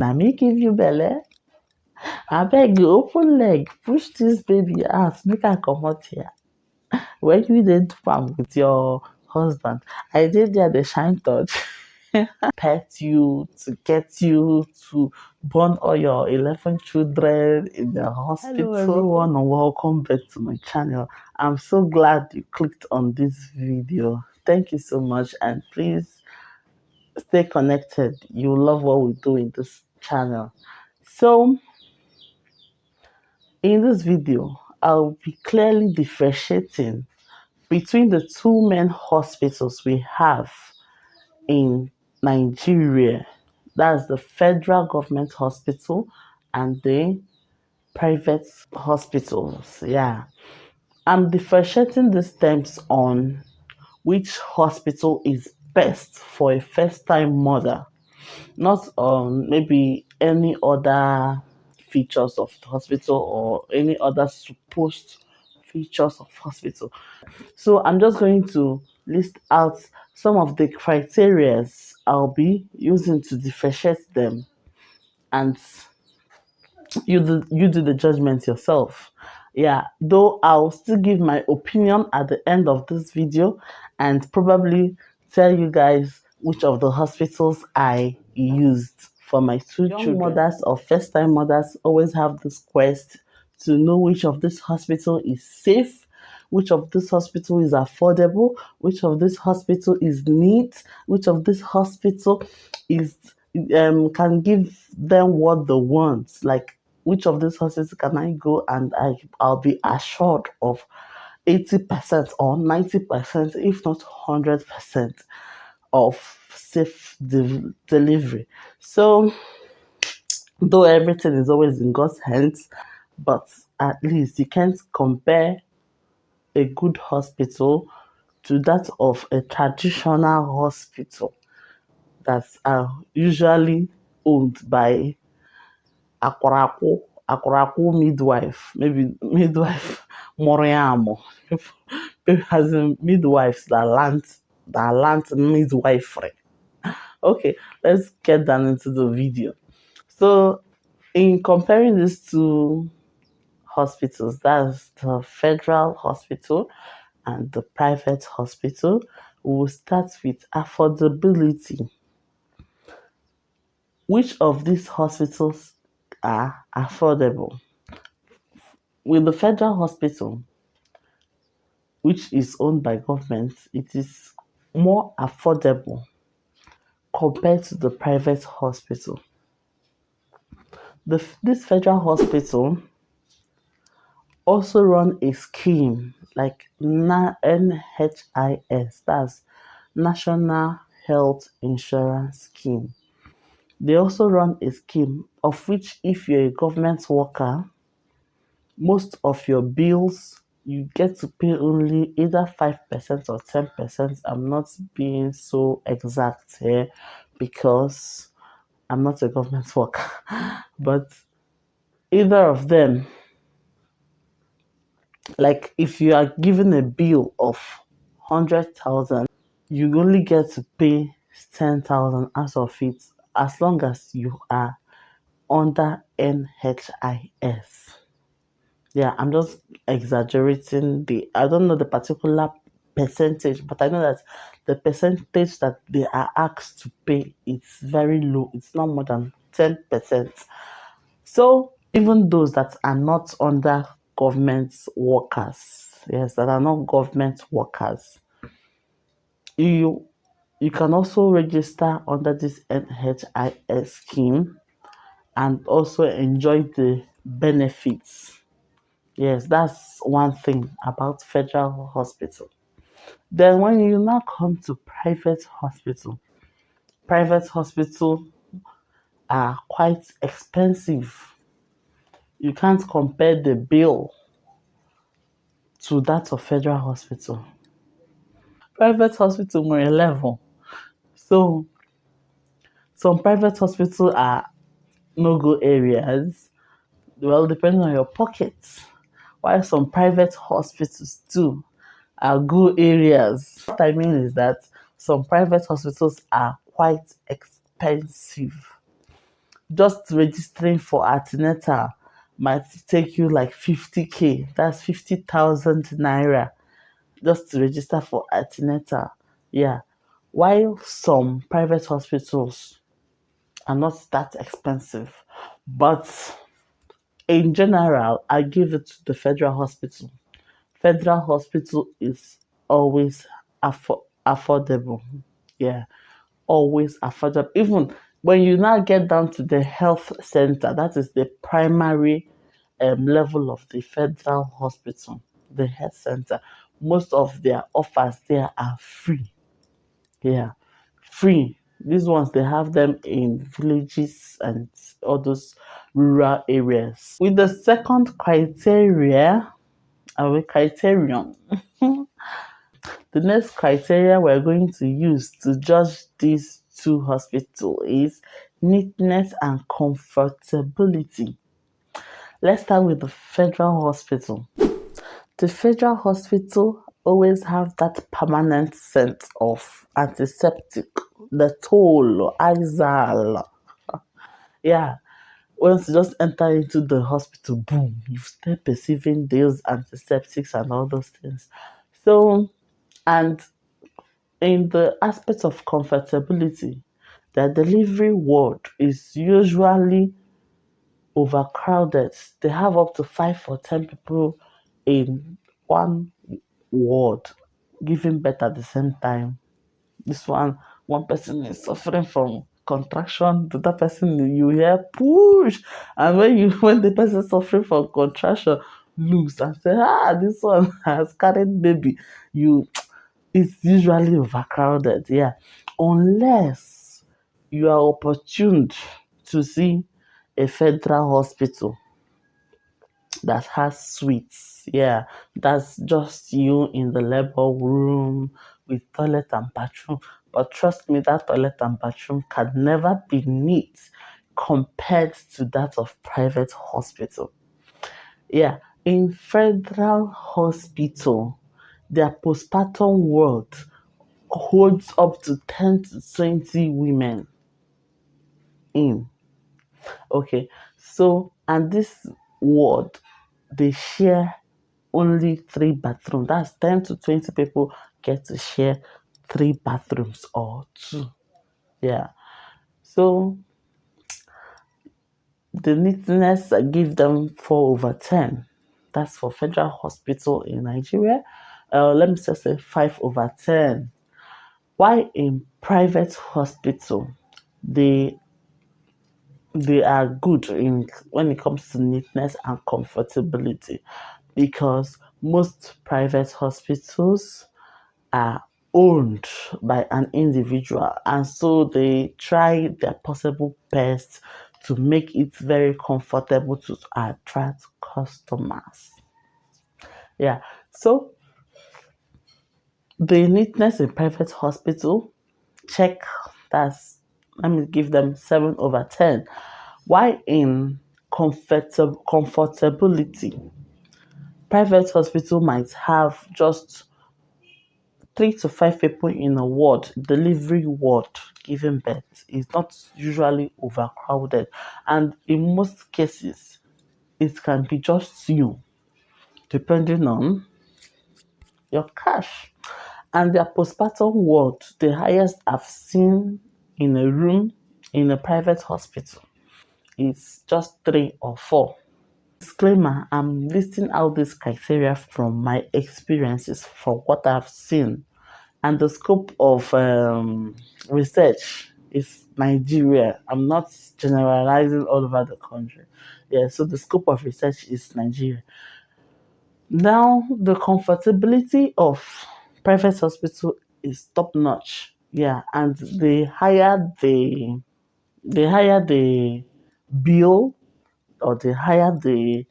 Now me give you belly. I beg you, open leg, push this baby out, make her come out here. When you did farm with your husband, I did there the shine touch. Pet you, to get you to born all your 11 children in the hospital. Hello everyone and welcome back to my channel. I'm so glad you clicked on this video. Thank you so much, and please stay connected. You love what we do in this channel. So in this video, I'll be clearly differentiating between the two main hospitals we have in Nigeria. That's the federal government hospital and the private hospitals. Yeah. I'm differentiating these terms on which hospital is best for a first-time mother, not on maybe any other features of the hospital or any other supposed features of hospital. So I'm just going to list out some of the criteria I'll be using to differentiate them, and you do the judgment yourself. Yeah, though I'll still give my opinion at the end of this video and probably tell you guys which of the hospitals I used for my two children. Mothers or first-time mothers always have this quest to know which of this hospital is safe, which of this hospital is affordable, which of this hospital is neat, which of this hospital is can give them what they want. Like, which of these hospitals can I go and I'll be assured of 80% or 90%, if not 100% of safe delivery. So, though everything is always in God's hands, but at least you can't compare a good hospital to that of a traditional hospital that are usually owned by Akwaraku midwife, maybe midwife Moriamo. As in midwives that land midwifery. Okay, let's get down into the video. So in comparing these two hospitals, that's the federal hospital and the private hospital, we'll start with affordability. Which of these hospitals are affordable? With the federal hospital, which is owned by government, it is more affordable compared to the private hospital. This federal hospital also run a scheme like NHIS, that's National Health Insurance Scheme. They also run a scheme of which, if you're a government worker, most of your bills you get to pay only either 5% or 10%. I'm not being so exact here because I'm not a government worker, but either of them, like if you are given a bill of 100,000, you only get to pay 10,000 out of it, as long as you are under NHIS. Yeah, I'm just exaggerating I don't know the particular percentage, but I know that the percentage that they are asked to pay is very low. It's not more than 10%. So even those that are not under government workers, yes, that are not government workers, you can also register under this NHIS scheme and also enjoy the benefits. Yes, that's one thing about federal hospital. Then when you now come to private hospital are quite expensive. You can't compare the bill to that of federal hospital. Private hospital more level. So some private hospitals are no-go areas. Well, depending on your pockets. While some private hospitals too are good areas. What I mean is that some private hospitals are quite expensive. Just registering for antenatal might take you like 50K. That's 50,000 naira just to register for antenatal. Yeah. While some private hospitals are not that expensive, but in general, I give it to the federal hospital. Federal hospital is always affordable. Yeah, always affordable. Even when you now get down to the health center, that is the primary level of the federal hospital, the health center. Most of their offers there are free. Yeah, free. These ones they have them in villages and all those rural areas. With the second criteria, our criterion, the next criteria we're going to use to judge these two hospitals is neatness and comfortability. Let's start with the federal hospital. The federal hospital always have that permanent scent of antiseptic, the toll, Izal. Yeah, once you just enter into the hospital, boom, you start perceiving those antiseptics and all those things. So, and in the aspect of comfortability, the delivery ward is usually overcrowded. They have up to 5 or 10 people in one ward giving birth at the same time. This one person is suffering from contraction, the other person you hear push, and when the person suffering from contraction looks and say, this one has carried baby, you it's usually overcrowded. Yeah, unless you are opportuned to see a federal hospital that has suites. Yeah, that's just you in the labor room with toilet and bathroom. But trust me, that toilet and bathroom can never be neat compared to that of private hospital. Yeah, in federal hospital, their postpartum ward holds up to 10 to 20 women in. Okay, so and this ward they share only 3 bathrooms. That's 10 to 20 people get to share 3 bathrooms or two. Yeah. So the neatness I give them 4/10. That's for federal hospital in Nigeria. Let me just say 5/10. Why in private hospital they they are good in when it comes to neatness and comfortability because most private hospitals are owned by an individual and so they try their possible best to make it very comfortable to attract customers. Yeah, so the neatness in private hospital check, that's let me give them 7/10. Why in comfortability, private hospital might have just 3 to 5 people in a ward, delivery ward, giving birth is not usually overcrowded, and in most cases, it can be just you, depending on your cash. And their postpartum ward, the highest I've seen in a room in a private hospital, is just 3 or 4. Disclaimer, I'm listing out these criteria from my experiences, from what I've seen. And the scope of research is Nigeria. I'm not generalizing all over the country. Yeah, so the scope of research is Nigeria. Now, the comfortability of private hospital is top notch. Yeah, and the higher the bill or the higher the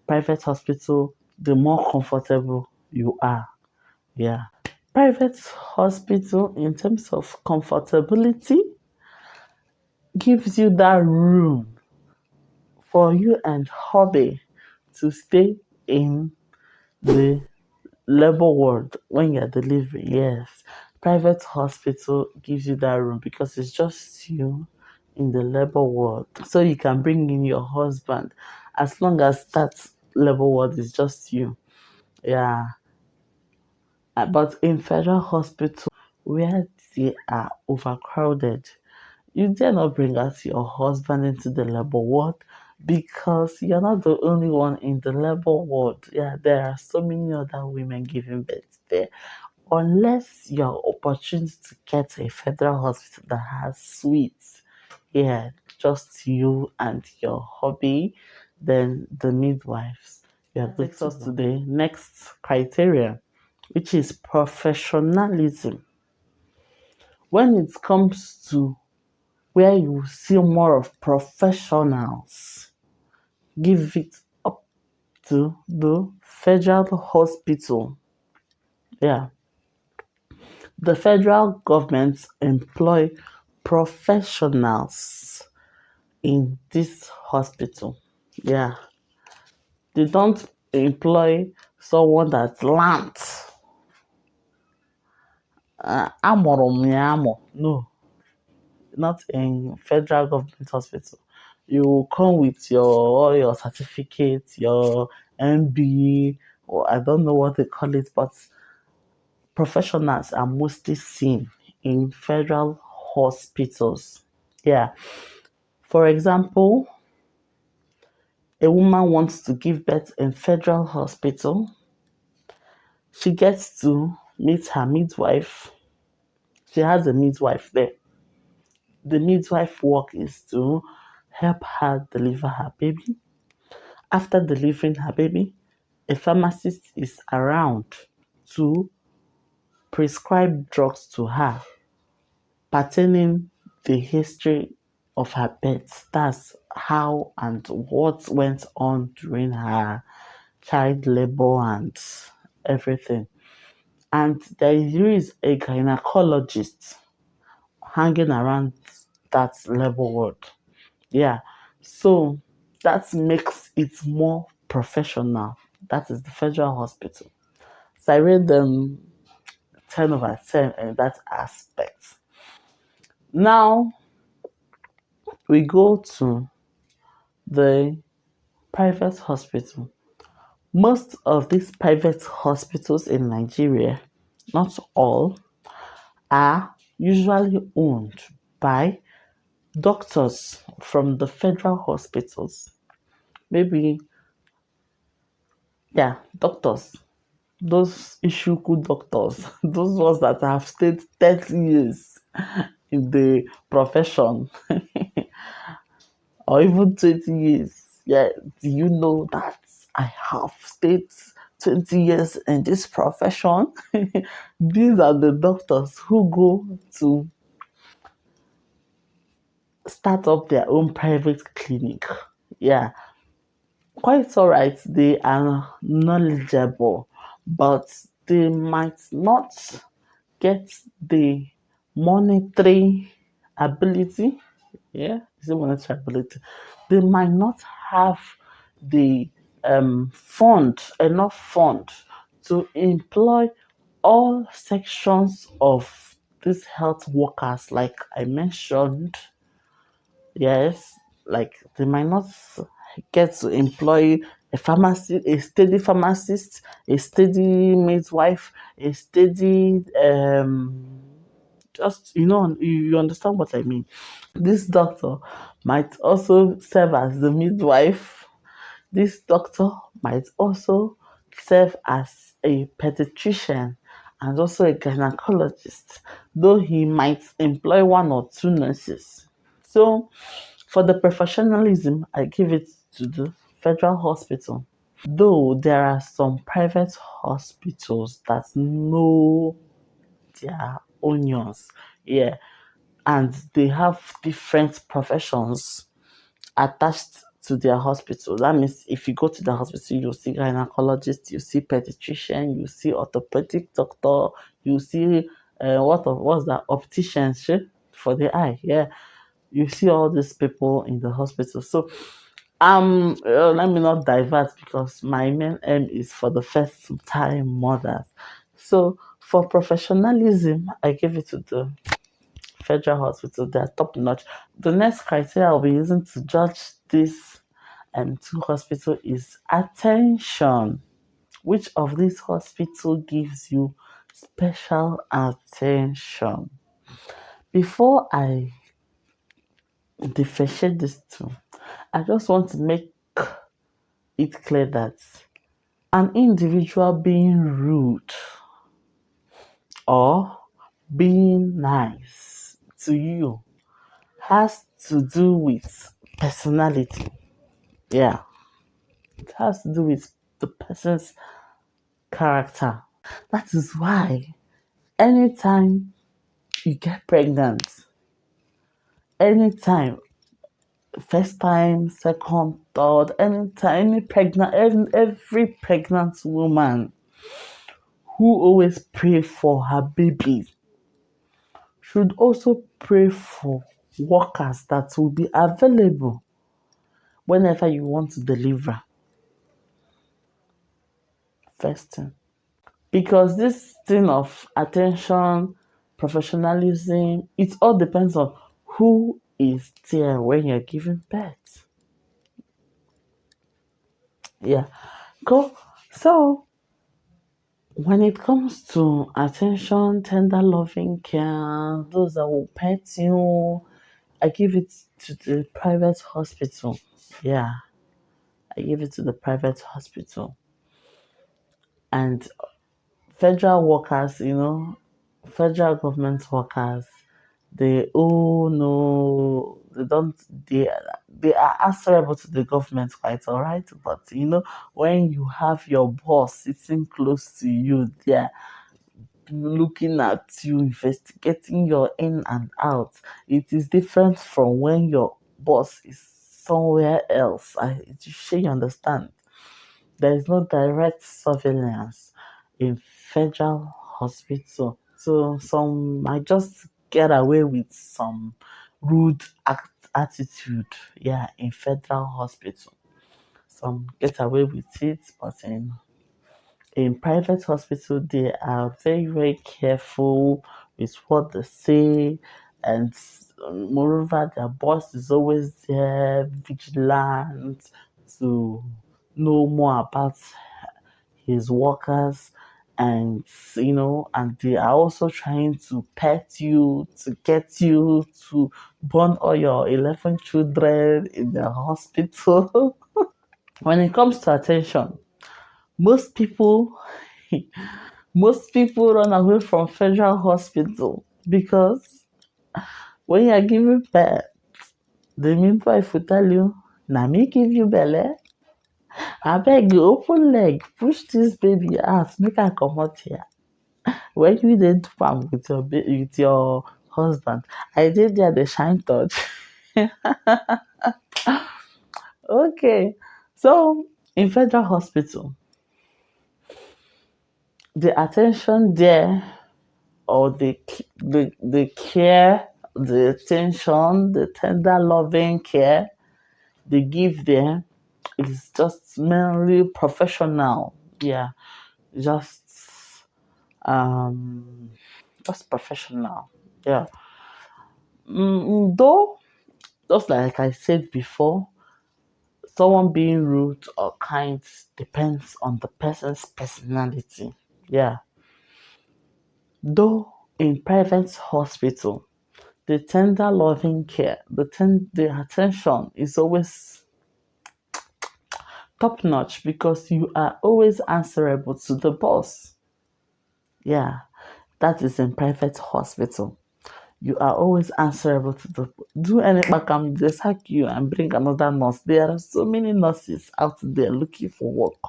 private hospital, the more comfortable you are. Yeah. Private hospital, in terms of comfortability, gives you that room for you and hubby to stay in the labor ward when you're delivering. Yes. Private hospital gives you that room because it's just you in the labor ward. So you can bring in your husband as long as that labor ward is just you. Yeah. But in federal hospital where they are overcrowded, you dare not bring out your husband into the labor ward because you're not the only one in the labor ward. Yeah, there are so many other women giving birth there. Unless you're opportune to get a federal hospital that has suites, yeah, just you and your hobby, then the midwives. Yeah, takes us to the next criteria, which is professionalism. When it comes to where you see more of professionals, give it up to the federal hospital. Yeah, the federal government employ professionals in this hospital. Yeah, they don't employ someone that learned. Amụrụ m ya amụ. No, not in federal government hospital. You come with all your certificates, your MBA, or I don't know what they call it, but professionals are mostly seen in federal hospitals. Yeah. For example, a woman wants to give birth in federal hospital. She gets to meet her midwife. She has a midwife there. The midwife work is to help her deliver her baby. After delivering her baby, a pharmacist is around to prescribe drugs to her pertaining the history of her birth. That's how and what went on during her child labor and everything. And there is a gynecologist hanging around that labor ward. Yeah. So that makes it more professional. That is the federal hospital. So I rate them 10 over 10 in that aspect. Now we go to the private hospital. Most of these private hospitals in Nigeria, not all, are usually owned by doctors from the federal hospitals. Maybe, yeah, doctors. Those Ishuku doctors, those ones that have stayed 30 years in the profession, or even 20 years. Yeah, do you know that I have stayed 20 years in this profession? These are the doctors who go to start up their own private clinic. Yeah, quite all right. They are knowledgeable, but they might not get the monetary ability. Yeah, is it monetary ability? They might not have the enough fund to employ all sections of these health workers, like I mentioned. Yes, like they might not get to employ a pharmacist, a steady pharmacist, a steady midwife, a steady just you understand what I mean. This doctor might also serve as the midwife. This doctor might also serve as a pediatrician and also a gynecologist, though he might employ one or two nurses. So, for the professionalism, I give it to the federal hospital. Though there are some private hospitals that know their onions, yeah, and they have different professions attached to their hospital. That means if you go to the hospital, you see gynecologist, you see pediatrician, you see orthopedic doctor, you see what's that optician for the eye. Yeah, you see all these people in the hospital. So let me not divert because my main aim is for the first time mothers. So for professionalism, I give it to the federal hospital, they are top notch. The next criteria I'll be using to judge this two hospital is attention. Which of these hospital gives you special attention? Before I differentiate these two, I just want to make it clear that an individual being rude or being nice to you has to do with personality. Yeah, it has to do with the person's character. That is why anytime you get pregnant, anytime, first time, second, third, anytime, every pregnant woman who always pray for her baby should also pray for workers that will be available whenever you want to deliver. First thing. Because this thing of attention, professionalism, it all depends on who is there when you're giving birth. Yeah. Go. So when it comes to attention, tender loving care, those that will pet you, I give it to the private hospital. Yeah. I give it to the private hospital. And federal workers, federal government workers, they no, they don't, they are answerable to the government, quite all right. But when you have your boss sitting close to you, they're looking at you, investigating your in and out. It is different from when your boss is somewhere else. I'm sure you understand. There is no direct surveillance in federal hospital. So some might just get away with some rude attitude, yeah, in federal hospital. Some get away with it, but in private hospital they are very, very careful with what they say, and moreover their boss is always there, vigilant to know more about his workers, and and they are also trying to pet you, to get you to born all your 11 children in the hospital. When it comes to attention, most people most people run away from federal hospital because when you are giving birth, the midwife will tell you, "Na me give you belle. Abeg you open leg, push this baby out, make I comot here." When you dey do am with your husband, I dey there dey shine touch. Okay, so in federal hospital, the attention there, or the care, the attention, the tender loving care they give there is just mainly professional. Yeah, just um just professional. Yeah. Though, just like I said before, someone being rude or kind depends on the person's personality. Yeah. Though in private hospital, the tender loving care, the attention is always top notch because you are always answerable to the boss. Yeah, that is in private hospital. You are always answerable to the do any bakam, they sack you and bring another nurse. There are so many nurses out there looking for work.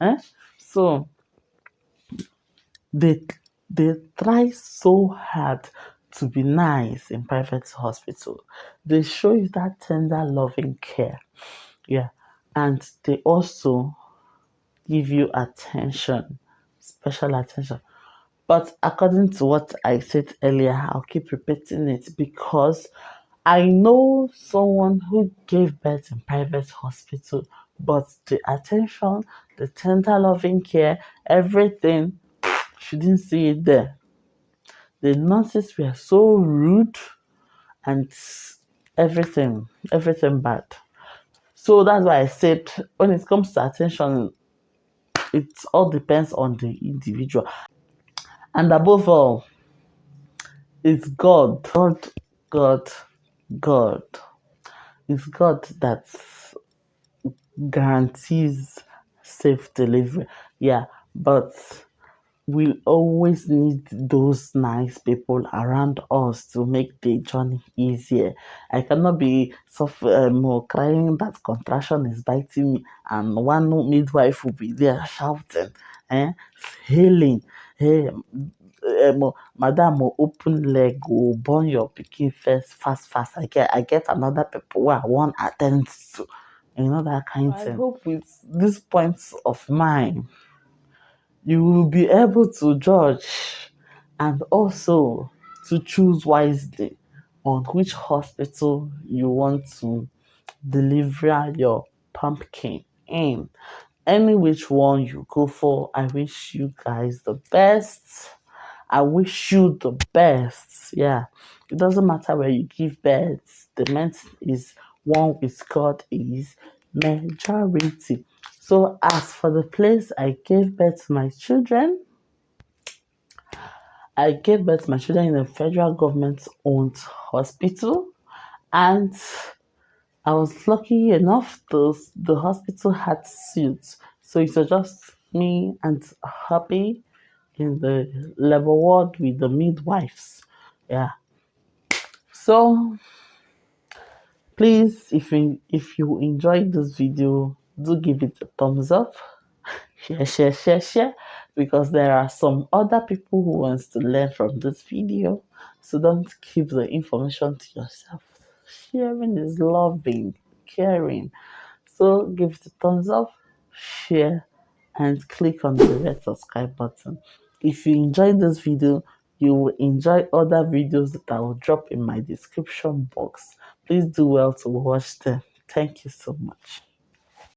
Eh? So they they try so hard to be nice in private hospital. They show you that tender loving care. Yeah. And they also give you attention, special attention. But according to what I said earlier, I'll keep repeating it because I know someone who gave birth in private hospital, but the attention, the tender loving care, everything, she didn't see it there. The nurses were so rude. and everything bad. So that's why I said when it comes to attention, it all depends on the individual. And above all, it's God. God, God. It's God that guarantees safe delivery. Yeah, but we always need those nice people around us to make the journey easier. I cannot be crying that contraction is biting me, and one midwife will be there shouting, hailing, hey, madam, open leg, go burn your pikin first, fast, fast. I get another people who I want attend to. That kind of thing. I hope with these points of mine, you will be able to judge and also to choose wisely on which hospital you want to deliver your pumpkin in. Any which one you go for, I wish you guys the best. I wish you the best. Yeah. It doesn't matter where you give birth. The main is one with God is majority. So as for the place I gave birth to my children, I gave birth to my children in a federal government owned hospital, and I was lucky enough the hospital had suits. So it was just me and Happy in the labor ward with the midwives. Yeah. So please, if you enjoyed this video, do give it a thumbs up. Share, because there are some other people who wants to learn from this video. So don't keep the information to yourself. Sharing is loving, caring. So give it a thumbs up, share, and click on the red subscribe button. If you enjoyed this video, you will enjoy other videos that I will drop in my description box. Please do well to watch them. Thank you so much.